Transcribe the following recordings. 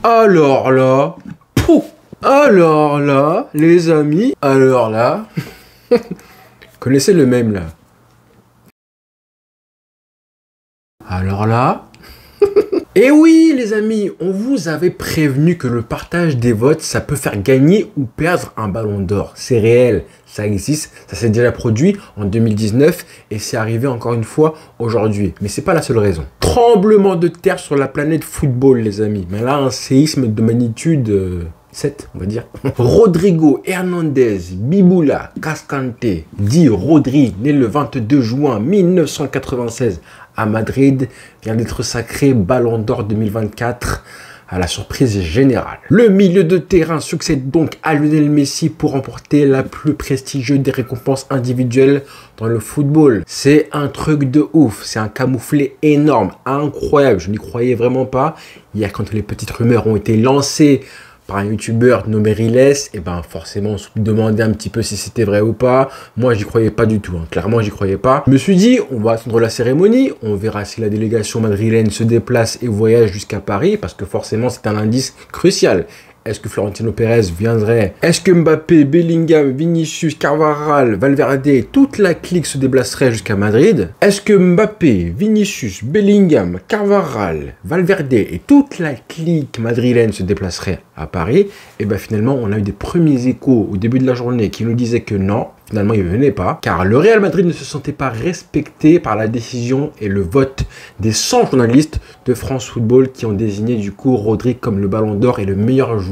Alors là, pouf, alors là, les amis, alors là, connaissez le même là. Alors là, et oui les amis, on vous avait prévenu que le partage des votes, ça peut faire gagner ou perdre un ballon d'or. C'est réel, ça existe, ça s'est déjà produit en 2019 et c'est arrivé encore une fois aujourd'hui. Mais c'est pas la seule raison. Tremblement de terre sur la planète football les amis. Mais là, un séisme de magnitude 7, on va dire. Rodrigo Hernandez Biboula Cascante, dit Rodri, né le 22 juin 1996 à Madrid, vient d'être sacré Ballon d'Or 2024 à la surprise générale. Le milieu de terrain succède donc à Lionel Messi pour remporter la plus prestigieuse des récompenses individuelles dans le football. C'est un truc de ouf, c'est un camouflet énorme, incroyable, je n'y croyais vraiment pas. Hier, quand les petites rumeurs ont été lancées par un youtubeur nommé Riles, et ben forcément on se demandait un petit peu si c'était vrai ou pas. Moi j'y croyais pas du tout, hein. Clairement j'y croyais pas. Je me suis dit on va attendre la cérémonie, on verra si la délégation madrilène se déplace et voyage jusqu'à Paris, parce que forcément c'est un indice crucial. Est-ce que Florentino Pérez viendrait? Est-ce que Mbappé, Bellingham, Vinicius, Carvajal, Valverde, toute la clique se déplacerait jusqu'à Madrid? Est-ce que Mbappé, Vinicius, Bellingham, Carvajal, Valverde et toute la clique madrilène se déplacerait à Paris? Et bien finalement, on a eu des premiers échos au début de la journée qui nous disaient que non, finalement, il ne venait pas, car le Real Madrid ne se sentait pas respecté par la décision et le vote des 100 journalistes de France Football qui ont désigné du coup Rodri comme le Ballon d'Or et le meilleur joueur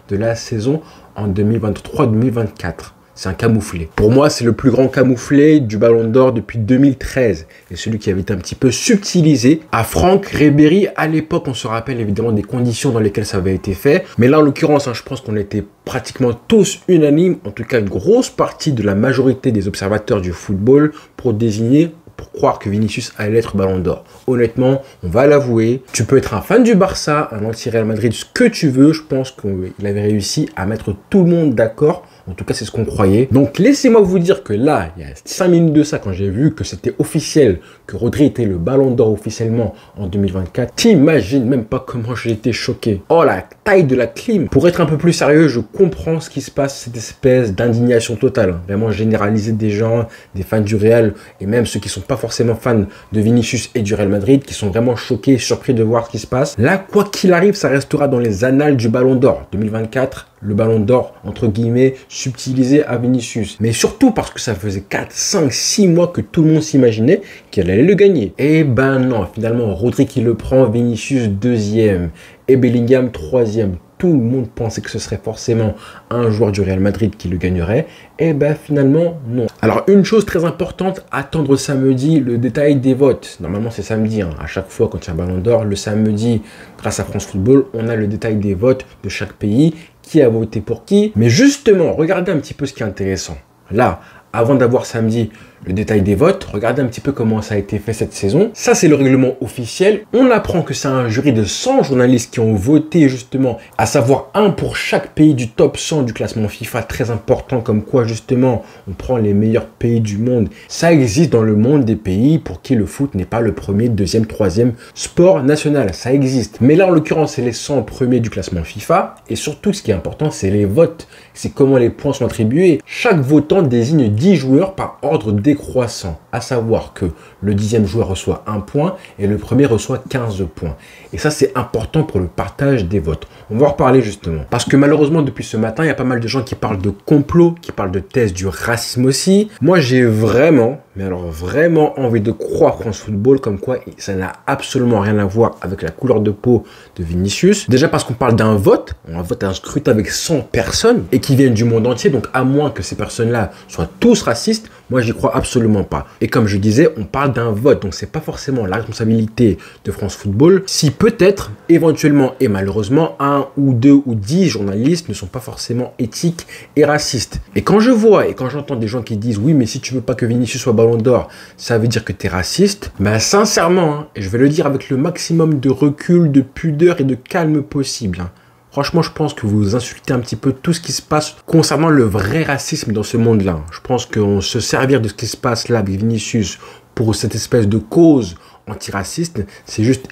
de la saison en 2023-2024. C'est un camouflet. Pour moi, c'est le plus grand camouflet du Ballon d'Or depuis 2013. Et celui qui avait été un petit peu subtilisé à Franck Ribéry. À l'époque, on se rappelle évidemment des conditions dans lesquelles ça avait été fait. Mais là, en l'occurrence, je pense qu'on était pratiquement tous unanimes, en tout cas une grosse partie de la majorité des observateurs du football, pour désigner, pour croire que Vinicius allait être Ballon d'Or. Honnêtement, on va l'avouer, tu peux être un fan du Barça, un anti-Real Madrid, ce que tu veux. Je pense qu'il avait réussi à mettre tout le monde d'accord. En tout cas, c'est ce qu'on croyait. Donc, laissez-moi vous dire que là, il y a 5 minutes de ça, quand j'ai vu que c'était officiel, que Rodri était le Ballon d'Or officiellement en 2024, t'imagines même pas comment j'ai été choqué. Oh, la taille de la clim. Pour être un peu plus sérieux, je comprends ce qui se passe, cette espèce d'indignation totale. Vraiment généralisée des gens, des fans du Real, et même ceux qui sont pas forcément fans de Vinicius et du Real Madrid, qui sont vraiment choqués, surpris de voir ce qui se passe. Là, quoi qu'il arrive, ça restera dans les annales du Ballon d'Or 2024. Le Ballon d'Or, entre guillemets, subtilisé à Vinicius. Mais surtout parce que ça faisait 4, 5, 6 mois que tout le monde s'imaginait qu'elle allait le gagner. Et ben non, finalement, Rodri qui le prend, Vinicius deuxième et Bellingham troisième. Tout le monde pensait que ce serait forcément un joueur du Real Madrid qui le gagnerait. Et ben finalement, non. Alors, une chose très importante, attendre samedi le détail des votes. Normalement, c'est samedi. Hein. À chaque fois, quand il y a un Ballon d'Or, le samedi, grâce à France Football, on a le détail des votes de chaque pays. Qui a voté pour qui. Mais justement, regardez un petit peu ce qui est intéressant. Là, avant d'avoir samedi le détail des votes, regardez un petit peu comment ça a été fait cette saison. Ça, c'est le règlement officiel. On apprend que c'est un jury de 100 journalistes qui ont voté justement, à savoir un pour chaque pays du top 100 du classement FIFA. Très important, comme quoi justement, on prend les meilleurs pays du monde. Ça existe dans le monde des pays pour qui le foot n'est pas le premier, deuxième, troisième sport national. Ça existe. Mais là, en l'occurrence, c'est les 100 premiers du classement FIFA. Et surtout, ce qui est important, c'est les votes. C'est comment les points sont attribués. Chaque votant désigne 10 joueurs par ordre décroissant, à savoir que le 10e joueur reçoit 1 point et le premier reçoit 15 points. Et ça, c'est important pour le partage des votes. On va en reparler justement. Parce que malheureusement, depuis ce matin, il y a pas mal de gens qui parlent de complot, qui parlent de thèse du racisme aussi. Moi, j'ai vraiment, mais alors vraiment envie de croire France Football comme quoi ça n'a absolument rien à voir avec la couleur de peau de Vinicius. Déjà parce qu'on parle d'un vote, on vote un scrutin avec 100 personnes et qui viennent du monde entier. Donc à moins que ces personnes-là soient tous racistes, moi j'y crois absolument pas. Et comme je disais, on parle d'un vote, donc c'est pas forcément la responsabilité de France Football. Si peut-être, éventuellement et malheureusement, 1 ou 2 ou 10 journalistes ne sont pas forcément éthiques et racistes. Et quand je vois et quand j'entends des gens qui disent oui mais si tu veux pas que Vinicius soit Ballon d'Or, ça veut dire que tu es raciste, ben sincèrement, hein, et je vais le dire avec le maximum de recul, de pudeur et de calme possible, hein. Franchement, je pense que vous insultez un petit peu tout ce qui se passe concernant le vrai racisme dans ce monde-là. Je pense qu'on se servir de ce qui se passe là avec Vinicius pour cette espèce de cause antiraciste, c'est juste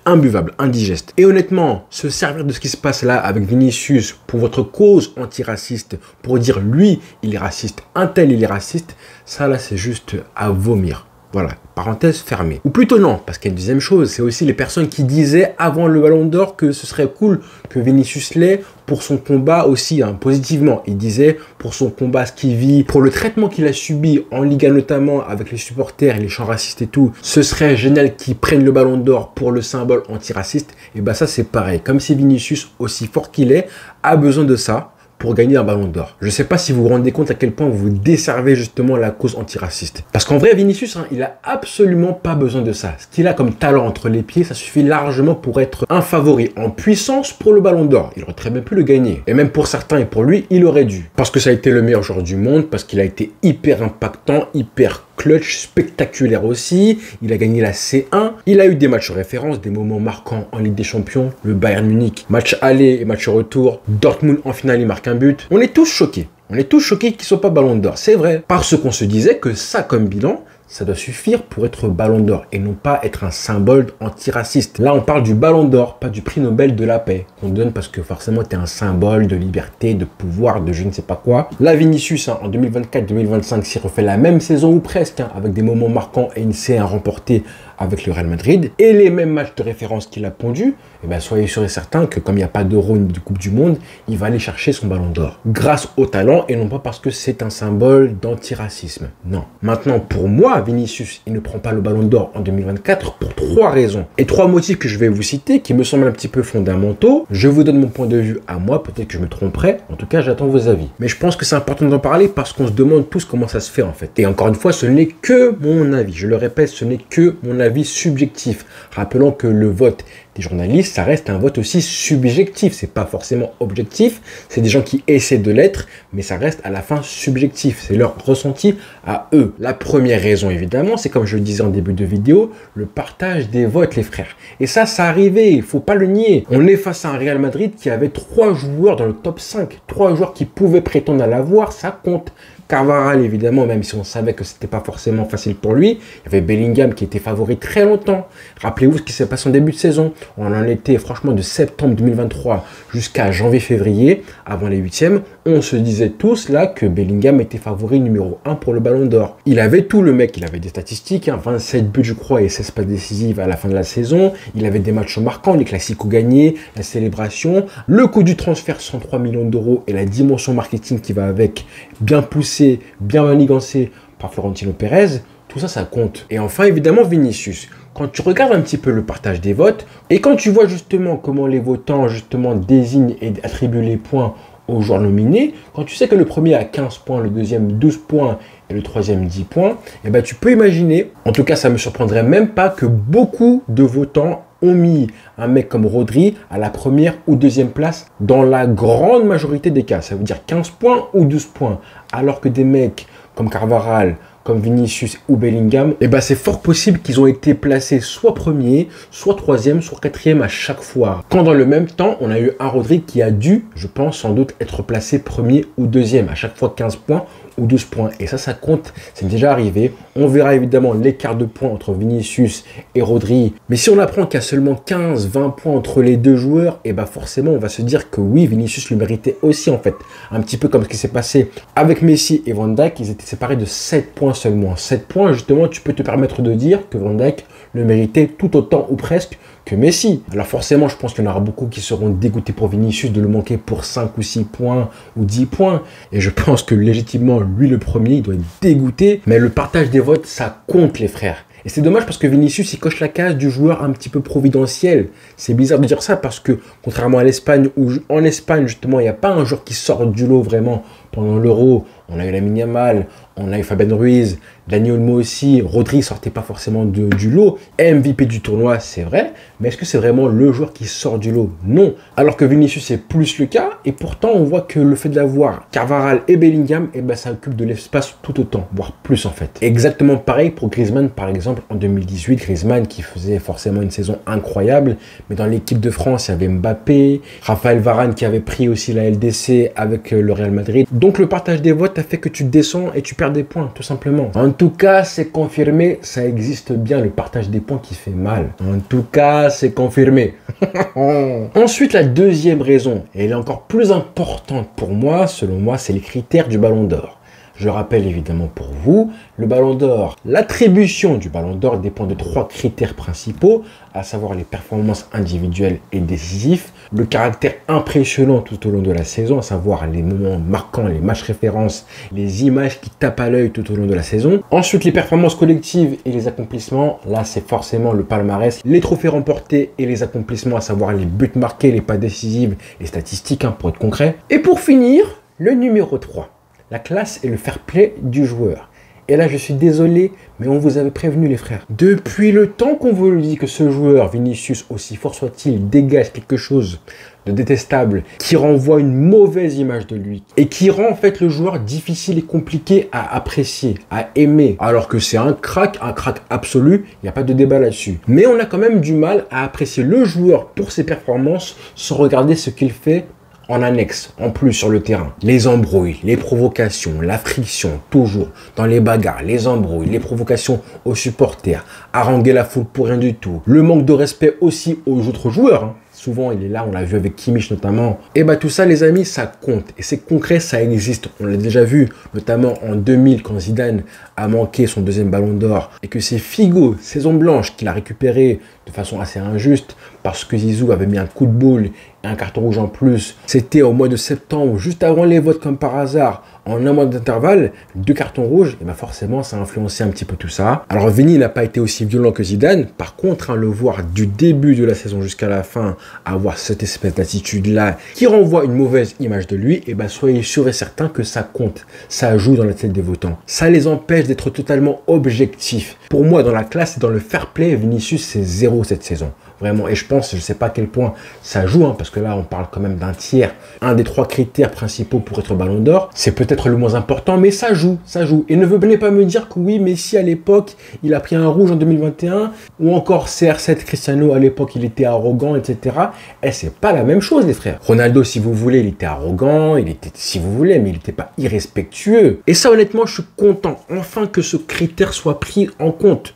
imbuvable, indigeste. Et honnêtement, se servir de ce qui se passe là avec Vinicius pour votre cause antiraciste, pour dire lui, il est raciste, un tel, il est raciste, ça là, c'est juste à vomir. Voilà, parenthèse fermée. Ou plutôt non, parce qu'il y a une deuxième chose, c'est aussi les personnes qui disaient avant le Ballon d'Or que ce serait cool que Vinicius l'ait pour son combat aussi, hein, positivement. Il disait pour son combat, ce qu'il vit, pour le traitement qu'il a subi en Liga notamment, avec les supporters et les chants racistes et tout, ce serait génial qu'il prenne le Ballon d'Or pour le symbole antiraciste. Et bah ça c'est pareil, comme si Vinicius, aussi fort qu'il est, a besoin de ça pour gagner un Ballon d'Or. Je ne sais pas si vous vous rendez compte à quel point vous desservez justement la cause antiraciste. Parce qu'en vrai, Vinicius, hein, il a absolument pas besoin de ça. Ce qu'il a comme talent entre les pieds, ça suffit largement pour être un favori en puissance pour le Ballon d'Or. Il aurait très bien pu le gagner. Et même pour certains et pour lui, il aurait dû. Parce que ça a été le meilleur joueur du monde, parce qu'il a été hyper impactant, hyper clutch, spectaculaire aussi. Il a gagné la C1. Il a eu des matchs références, des moments marquants en Ligue des Champions. Le Bayern Munich, match aller et match retour. Dortmund en finale, il marque un but. On est tous choqués. On est tous choqués qu'il ne soit pas Ballon d'Or. C'est vrai. Parce qu'on se disait que ça, comme bilan, ça doit suffire pour être Ballon d'Or et non pas être un symbole antiraciste. Là, on parle du Ballon d'Or, pas du prix Nobel de la paix qu'on donne parce que forcément, tu es un symbole de liberté, de pouvoir, de je ne sais pas quoi. Là, Vinicius, hein, en 2024-2025, s'il refait la même saison ou presque, hein, avec des moments marquants et une C1 remportée avec le Real Madrid et les mêmes matchs de référence qu'il a pondus, eh ben, soyez sûr et certain que comme il n'y a pas d'Euro ni de Coupe du Monde, il va aller chercher son Ballon d'Or. Grâce au talent et non pas parce que c'est un symbole d'antiracisme. Non. Maintenant, pour moi, Vinicius, il ne prend pas le Ballon d'Or en 2024 pour 3 raisons. Et 3 motifs que je vais vous citer qui me semblent un petit peu fondamentaux. Je vous donne mon point de vue à moi, peut-être que je me tromperai. En tout cas, j'attends vos avis. Mais je pense que c'est important d'en parler parce qu'on se demande tous comment ça se fait en fait. Et encore une fois, ce n'est que mon avis. Je le répète, ce n'est que mon avis subjectif. Rappelons que le vote des journalistes, ça reste un vote aussi subjectif. C'est pas forcément objectif. C'est des gens qui essaient de l'être, mais ça reste à la fin subjectif. C'est leur ressenti à eux. La première raison, évidemment, c'est comme je le disais en début de vidéo, le partage des votes, les frères. Et ça arrivait, il faut pas le nier. On est face à un Real Madrid qui avait 3 joueurs dans le top 5. 3 joueurs qui pouvaient prétendre à l'avoir, ça compte. Carvajal, évidemment, même si on savait que c'était pas forcément facile pour lui. Il y avait Bellingham qui était favori très longtemps. Rappelez-vous ce qui s'est passé en début de saison. On en était franchement de septembre 2023 jusqu'à janvier-février, avant les 8e. On se disait tous là que Bellingham était favori numéro 1 pour le Ballon d'Or. Il avait tout, le mec. Il avait des statistiques, hein, 27 buts je crois et 16 passes décisives à la fin de la saison. Il avait des matchs marquants, les classicos gagnés, la célébration, le coût du transfert 103 millions d'euros et la dimension marketing qui va avec, bien poussé, bien manigancé par Florentino Pérez. Tout ça, ça compte. Et enfin, évidemment, Vinicius. Quand tu regardes un petit peu le partage des votes et quand tu vois justement comment les votants justement désignent et attribuent les points aux joueurs nominés, quand tu sais que le premier a 15 points, le deuxième 12 points et le troisième 10 points, et ben tu peux imaginer, en tout cas ça me surprendrait même pas que beaucoup de votants ont mis un mec comme Rodri à la première ou deuxième place dans la grande majorité des cas. Ça veut dire 15 points ou 12 points. Alors que des mecs comme Carvajal, comme Vinicius ou Bellingham, et ben c'est fort possible qu'ils ont été placés soit premier, soit troisième, soit quatrième à chaque fois. Quand dans le même temps, on a eu un Rodri qui a dû, je pense, sans doute être placé premier ou deuxième. À chaque fois 15 points ou 12 points. Et ça compte. C'est déjà arrivé. On verra évidemment l'écart de points entre Vinicius et Rodri. Mais si on apprend qu'il y a seulement 15-20 points entre les deux joueurs, et ben forcément, on va se dire que oui, Vinicius le méritait aussi en fait. Un petit peu comme ce qui s'est passé avec Messi et Van Dijk. Ils étaient séparés de 7 points seulement. 7 points, justement, tu peux te permettre de dire que Van Dijk le méritait tout autant ou presque que Messi. Alors forcément, je pense qu'il y en aura beaucoup qui seront dégoûtés pour Vinicius de le manquer pour 5 ou 6 points ou 10 points. Et je pense que légitimement, lui le premier, il doit être dégoûté. Mais le partage des votes, ça compte les frères. Et c'est dommage parce que Vinicius, il coche la case du joueur un petit peu providentiel. C'est bizarre de dire ça parce que, contrairement à l'Espagne, où en Espagne, justement, il n'y a pas un joueur qui sort du lot vraiment pendant l'Euro. On a eu Lamine Yamal, on a eu Fabien Ruiz, Dani Olmo aussi. Rodri sortait pas forcément du lot. MVP du tournoi, c'est vrai. Mais est-ce que c'est vraiment le joueur qui sort du lot? Non. Alors que Vinicius, c'est plus le cas. Et pourtant, on voit que le fait d'avoir Carvajal et Bellingham, eh ben, ça occupe de l'espace tout autant, voire plus en fait. Exactement pareil pour Griezmann, par exemple, en 2018. Griezmann qui faisait forcément une saison incroyable. Mais dans l'équipe de France, il y avait Mbappé, Raphaël Varane qui avait pris aussi la LDC avec le Real Madrid. Donc le partage des votes a fait que tu descends et tu perds des points, tout simplement. En tout cas, c'est confirmé, ça existe bien, le partage des points qui fait mal. En tout cas, c'est confirmé. Ensuite, la deuxième raison, et elle est encore plus importante pour moi, selon moi, c'est les critères du Ballon d'Or. Je rappelle évidemment pour vous, le Ballon d'Or, l'attribution du Ballon d'Or dépend de 3 critères principaux, à savoir les performances individuelles et décisives, le caractère impressionnant tout au long de la saison, à savoir les moments marquants, les matchs références, les images qui tapent à l'œil tout au long de la saison. Ensuite, les performances collectives et les accomplissements, là c'est forcément le palmarès, les trophées remportés et les accomplissements, à savoir les buts marqués, les pas décisives, les statistiques pour être concret. Et pour finir, le numéro 3. La classe et le fair play du joueur. Et là, je suis désolé, mais on vous avait prévenu, les frères. Depuis le temps qu'on vous le dit que ce joueur, Vinicius, aussi fort soit-il, dégage quelque chose de détestable, qui renvoie une mauvaise image de lui, et qui rend en fait le joueur difficile et compliqué à apprécier, à aimer, alors que c'est un crack absolu, il n'y a pas de débat là-dessus. Mais on a quand même du mal à apprécier le joueur pour ses performances, sans regarder ce qu'il fait en annexe, en plus sur le terrain. Les embrouilles, les provocations, la friction, toujours dans les bagarres, les embrouilles, les provocations aux supporters, haranguer la foule pour rien du tout. Le manque de respect aussi aux autres joueurs. Souvent, il est là, on l'a vu avec Kimmich notamment. Et bah tout ça, les amis, ça compte. Et c'est concret, ça existe. On l'a déjà vu, notamment en 2000, quand Zidane a manqué son deuxième ballon d'or. Et que c'est Figo, saison blanche, qu'il a récupéré de façon assez injuste, parce que Zizou avait mis un coup de boule et un carton rouge en plus. C'était au mois de septembre, juste avant les votes comme par hasard, en un mois d'intervalle, 2 cartons rouges, et bien forcément ça a influencé un petit peu tout ça. Alors Vini n'a pas été aussi violent que Zidane, par contre le voir du début de la saison jusqu'à la fin, avoir cette espèce d'attitude là, qui renvoie une mauvaise image de lui, et bien soyez sûr et certain que ça compte, ça joue dans la tête des votants. Ça les empêche d'être totalement objectifs. Pour moi, dans la classe et dans le fair play, Vinicius c'est 0 cette saison. Vraiment, et je pense, je ne sais pas à quel point ça joue, parce que là, on parle quand même d'un tiers. Un des 3 critères principaux pour être ballon d'or, c'est peut-être le moins important, mais ça joue, ça joue. Et ne venez pas me dire que oui, Messi à l'époque, il a pris un rouge en 2021, ou encore CR7 Cristiano à l'époque, il était arrogant, etc. Et c'est pas la même chose, les frères. Ronaldo, si vous voulez, il était arrogant, il était, si vous voulez, mais il n'était pas irrespectueux. Et ça, honnêtement, je suis content, enfin, que ce critère soit pris en compte.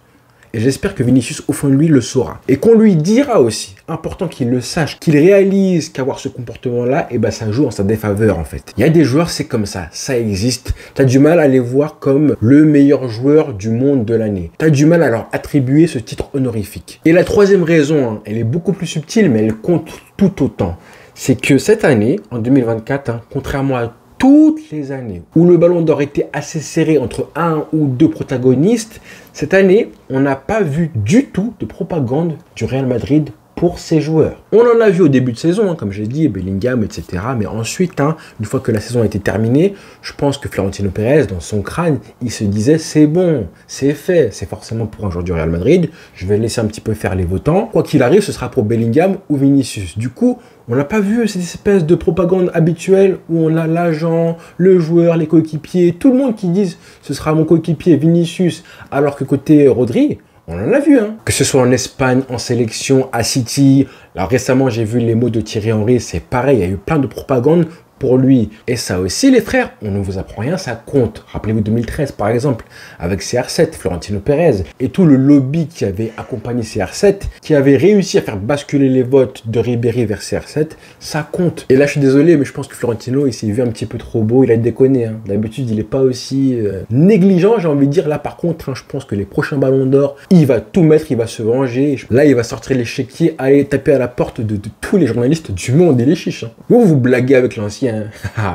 Et j'espère que Vinicius, au fond de lui, le saura. Et qu'on lui dira aussi, important qu'il le sache, qu'il réalise qu'avoir ce comportement-là, et ben ça joue en sa défaveur, en fait. Il y a des joueurs, c'est comme ça existe. Tu as du mal à les voir comme le meilleur joueur du monde de l'année. Tu as du mal à leur attribuer ce titre honorifique. Et la troisième raison, elle est beaucoup plus subtile, mais elle compte tout autant. C'est que cette année, en 2024, contrairement à toutes les années où le ballon d'or était assez serré entre 1 ou 2 protagonistes, cette année, on n'a pas vu du tout de propagande du Real Madrid pour ses joueurs. On en a vu au début de saison, comme j'ai dit, Bellingham, etc. Mais ensuite, une fois que la saison a été terminée, je pense que Florentino Pérez, dans son crâne, il se disait, c'est bon, c'est fait, c'est forcément pour un joueur du Real Madrid, je vais laisser un petit peu faire les votants. Quoi qu'il arrive, ce sera pour Bellingham ou Vinicius. Du coup, on n'a pas vu cette espèce de propagande habituelle où on a l'agent, le joueur, les coéquipiers, tout le monde qui disent ce sera mon coéquipier Vinicius, alors que côté Rodri, on en a vu, que ce soit en Espagne, en sélection, à City. Alors récemment, j'ai vu les mots de Thierry Henry, c'est pareil, il y a eu plein de propagande pour lui. Et ça aussi, les frères, on ne vous apprend rien, ça compte. Rappelez-vous 2013, par exemple, avec CR7, Florentino Pérez, et tout le lobby qui avait accompagné CR7, qui avait réussi à faire basculer les votes de Ribéry vers CR7, ça compte. Et là, je suis désolé, mais je pense que Florentino, il s'est vu un petit peu trop beau, il a déconné. D'habitude, il n'est pas aussi négligent, j'ai envie de dire. Là, par contre, je pense que les prochains ballons d'or, il va tout mettre, il va se venger. Là, il va sortir l'échiquier, aller taper à la porte de tous les journalistes du monde et les chiches. Vous blaguez avec l'ancien.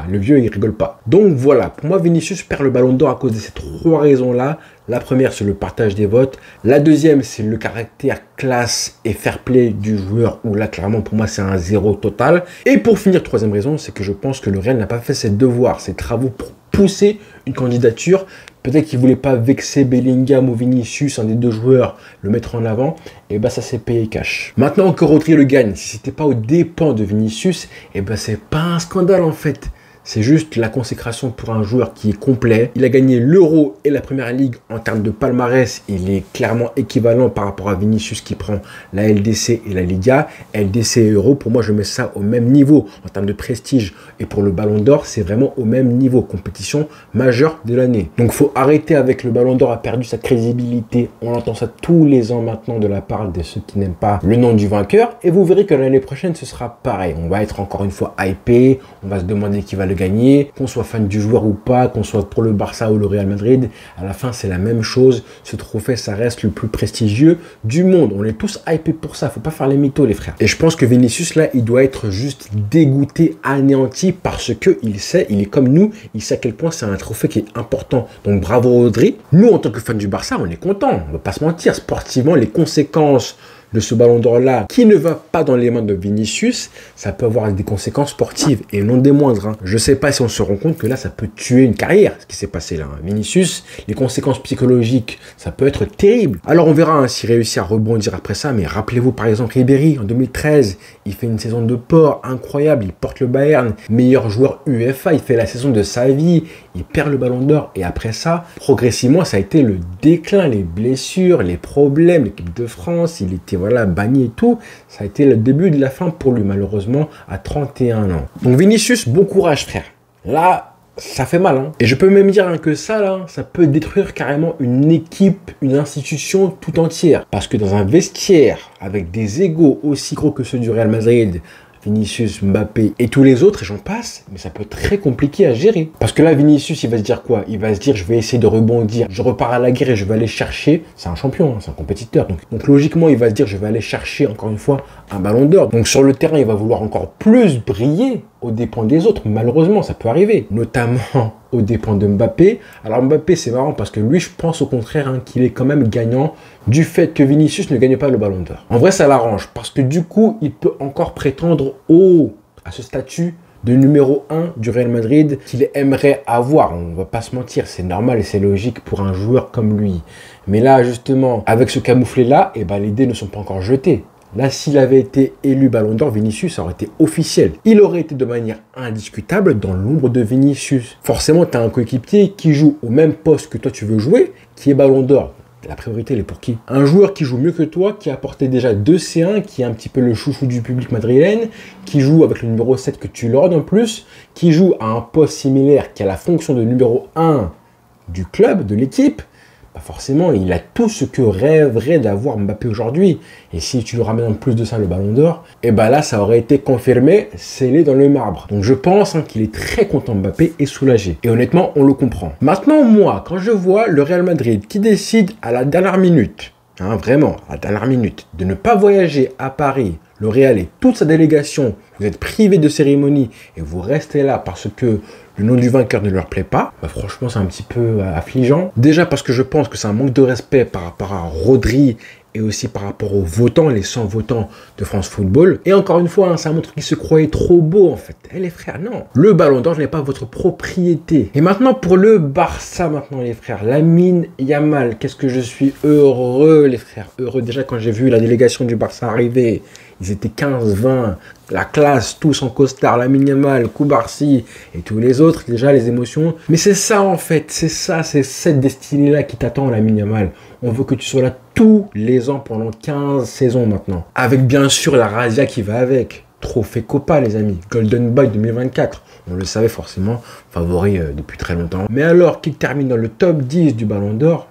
Le vieux, il rigole pas. Donc voilà, pour moi, Vinicius perd le ballon d'or à cause de ces 3 raisons-là. La première, c'est le partage des votes. La deuxième, c'est le caractère classe et fair play du joueur, où là, clairement, pour moi, c'est un 0 total. Et pour finir, troisième raison, c'est que je pense que le Real n'a pas fait ses devoirs, ses travaux pour pousser une candidature. Peut-être qu'il ne voulait pas vexer Bellingham ou Vinicius, un des 2 joueurs, le mettre en avant. Et bah ça s'est payé cash. Maintenant que Rodri le gagne, si c'était pas aux dépens de Vinicius, et bah c'est pas un scandale en fait. C'est juste la consécration pour un joueur qui est complet. Il a gagné l'Euro et la Première Ligue en termes de palmarès. Il est clairement équivalent par rapport à Vinicius qui prend la LDC et la Liga. LDC et Euro, pour moi, je mets ça au même niveau en termes de prestige. Et pour le Ballon d'Or, c'est vraiment au même niveau. Compétition majeure de l'année. Donc, il faut arrêter avec le Ballon d'Or a perdu sa crédibilité. On entend ça tous les ans maintenant de la part de ceux qui n'aiment pas le nom du vainqueur. Et vous verrez que l'année prochaine, ce sera pareil. On va être encore une fois hypé. On va se demander qui va le gagner. Qu'on soit fan du joueur ou pas, qu'on soit pour le Barça ou le Real Madrid, à la fin, c'est la même chose. Ce trophée, ça reste le plus prestigieux du monde. On est tous hypés pour ça. Faut pas faire les mythos, les frères. Et je pense que Vinicius, là, il doit être juste dégoûté, anéanti parce que il sait, il est comme nous, il sait à quel point c'est un trophée qui est important. Donc, bravo Rodri. Nous, en tant que fans du Barça, on est content. On va pas se mentir. Sportivement, les conséquences de ce Ballon d'Or-là, qui ne va pas dans les mains de Vinicius, ça peut avoir des conséquences sportives et non des moindres. Hein. Je ne sais pas si on se rend compte que là, ça peut tuer une carrière, ce qui s'est passé là. Vinicius, les conséquences psychologiques, ça peut être terrible. Alors on verra hein, s'il réussit à rebondir après ça, mais rappelez-vous par exemple Ribéry, en 2013, il fait une saison de porc incroyable, il porte le Bayern, meilleur joueur UEFA, il fait la saison de sa vie, il perd le Ballon d'Or et après ça, progressivement, ça a été le déclin, les blessures, les problèmes, l'équipe de France, il était voilà, banni et tout, ça a été le début de la fin pour lui, malheureusement, à 31 ans. Donc Vinicius, bon courage, frère. Là, ça fait mal. Hein. Et je peux même dire hein, que ça, là, ça peut détruire carrément une équipe, une institution tout entière. Parce que dans un vestiaire, avec des égos aussi gros que ceux du Real Madrid, Vinicius, Mbappé et tous les autres, et j'en passe, mais ça peut être très compliqué à gérer. Parce que là, Vinicius, il va se dire quoi? Il va se dire, je vais essayer de rebondir, je repars à la guerre et je vais aller chercher, c'est un champion, hein, c'est un compétiteur. Donc logiquement, il va se dire, je vais aller chercher, encore une fois, un Ballon d'Or. Donc sur le terrain, il va vouloir encore plus briller aux dépens des autres. Malheureusement, ça peut arriver, notamment aux dépens de Mbappé. Alors Mbappé, c'est marrant parce que lui, je pense au contraire hein, qu'il est quand même gagnant du fait que Vinicius ne gagne pas le Ballon d'Or. En vrai, ça l'arrange parce que du coup, il peut encore prétendre à ce statut de numéro 1 du Real Madrid qu'il aimerait avoir. On va pas se mentir, c'est normal et c'est logique pour un joueur comme lui. Mais là, justement, avec ce camouflet-là, eh ben, les dés ne sont pas encore jetés. Là, s'il avait été élu Ballon d'Or, Vinicius, ça aurait été officiel. Il aurait été de manière indiscutable dans l'ombre de Vinicius. Forcément, tu as un coéquipier qui joue au même poste que toi tu veux jouer, qui est Ballon d'Or. La priorité, elle est pour qui? Un joueur qui joue mieux que toi, qui a apporté déjà 2 C1, qui est un petit peu le chouchou du public madrilène, qui joue avec le numéro 7 que tu leur donnes en plus, qui joue à un poste similaire, qui a la fonction de numéro 1 du club, de l'équipe. Bah forcément, il a tout ce que rêverait d'avoir Mbappé aujourd'hui. Et si tu lui ramènes en plus de ça le Ballon d'Or, et bah là, ça aurait été confirmé, scellé dans le marbre. Donc je pense hein, qu'il est très content Mbappé et soulagé. Et honnêtement, on le comprend. Maintenant, moi, quand je vois le Real Madrid qui décide à la dernière minute, hein, vraiment, à la dernière minute, de ne pas voyager à Paris, le Real et toute sa délégation, vous êtes privé de cérémonie et vous restez là parce que le nom du vainqueur ne leur plaît pas, bah franchement c'est un petit peu affligeant. Déjà parce que je pense que c'est un manque de respect par rapport à Rodri et aussi par rapport aux votants, les 100 votants de France Football. Et encore une fois, hein, ça montre qu'ils se croyaient trop beaux en fait. Eh les frères, non. Le Ballon d'Or n'est pas votre propriété. Et maintenant pour le Barça, maintenant les frères, Lamine Yamal, qu'est-ce que je suis heureux les frères, heureux. Déjà quand j'ai vu la délégation du Barça arriver, ils étaient 15-20, la classe, tous en costard, Lamine Yamal, Koubarsi et tous les autres, déjà les émotions. Mais c'est ça en fait, c'est ça, c'est cette destinée-là qui t'attend Lamine Yamal. On veut que tu sois là tous les ans pendant 15 saisons maintenant. Avec bien sûr la razzia qui va avec. Trophée Copa les amis, Golden Boy 2024. On le savait forcément, favori depuis très longtemps. Mais alors qu'il termine dans le top 10 du Ballon d'Or,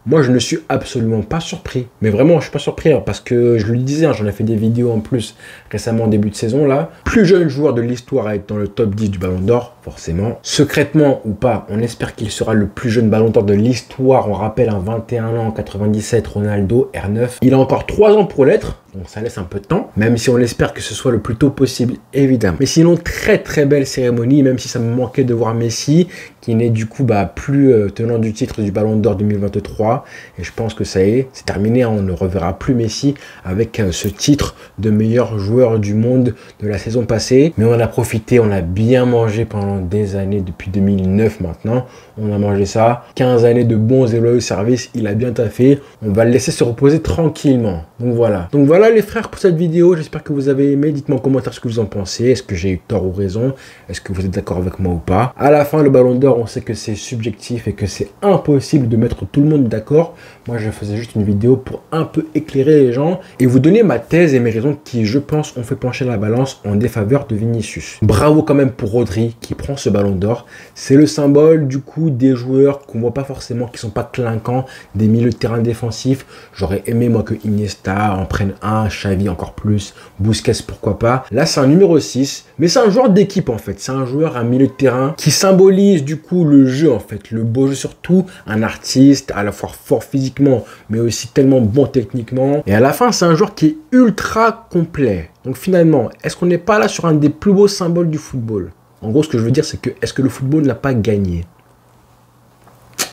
moi, je ne suis absolument pas surpris. Mais vraiment, je ne suis pas surpris hein, parce que je le disais, hein, j'en ai fait des vidéos en plus récemment en début de saison là. Plus jeune joueur de l'histoire à être dans le top 10 du Ballon d'Or, forcément. Secrètement ou pas, on espère qu'il sera le plus jeune Ballon d'Or de l'histoire. On rappelle, un 21 ans, 97, Ronaldo, R9. Il a encore 3 ans pour l'être. Donc ça laisse un peu de temps, même si on espère que ce soit le plus tôt possible, évidemment. Mais sinon, très très belle cérémonie, même si ça me manquait de voir Messi, qui n'est du coup plus tenant du titre du Ballon d'Or 2023. Et je pense que ça y est, c'est terminé, hein, on ne reverra plus Messi avec ce titre de meilleur joueur du monde de la saison passée. Mais on en a profité, on a bien mangé pendant des années, depuis 2009 maintenant. On a mangé ça, 15 années de bons et loyaux services, il a bien taffé. On va le laisser se reposer tranquillement. Donc voilà Voilà les frères pour cette vidéo, j'espère que vous avez aimé. Dites-moi en commentaire ce que vous en pensez. Est-ce que j'ai eu tort ou raison? Est-ce que vous êtes d'accord avec moi ou pas? À la fin, le ballon d'or, on sait que c'est subjectif et que c'est impossible de mettre tout le monde d'accord. Moi, je faisais juste une vidéo pour un peu éclairer les gens et vous donner ma thèse et mes raisons qui, je pense, ont fait pencher la balance en défaveur de Vinicius. Bravo quand même pour Rodri qui prend ce ballon d'or. C'est le symbole du coup des joueurs qu'on voit pas forcément, qui sont pas clinquants, des milieux de terrain défensifs. J'aurais aimé moi que Iniesta en prenne un, Xavi encore plus, Busquets pourquoi pas. Là c'est un numéro 6, mais c'est un joueur d'équipe en fait. C'est un joueur, un milieu de terrain qui symbolise du coup le jeu en fait, le beau jeu surtout, un artiste à la fois fort physiquement mais aussi tellement bon techniquement. Et à la fin c'est un joueur qui est ultra complet. Donc finalement, est-ce qu'on n'est pas là sur un des plus beaux symboles du football? En gros, ce que je veux dire, c'est que est-ce que le football n'a pas gagné?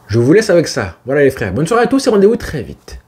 Je vous laisse avec ça. Voilà les frères. Bonne soirée à tous et rendez-vous très vite.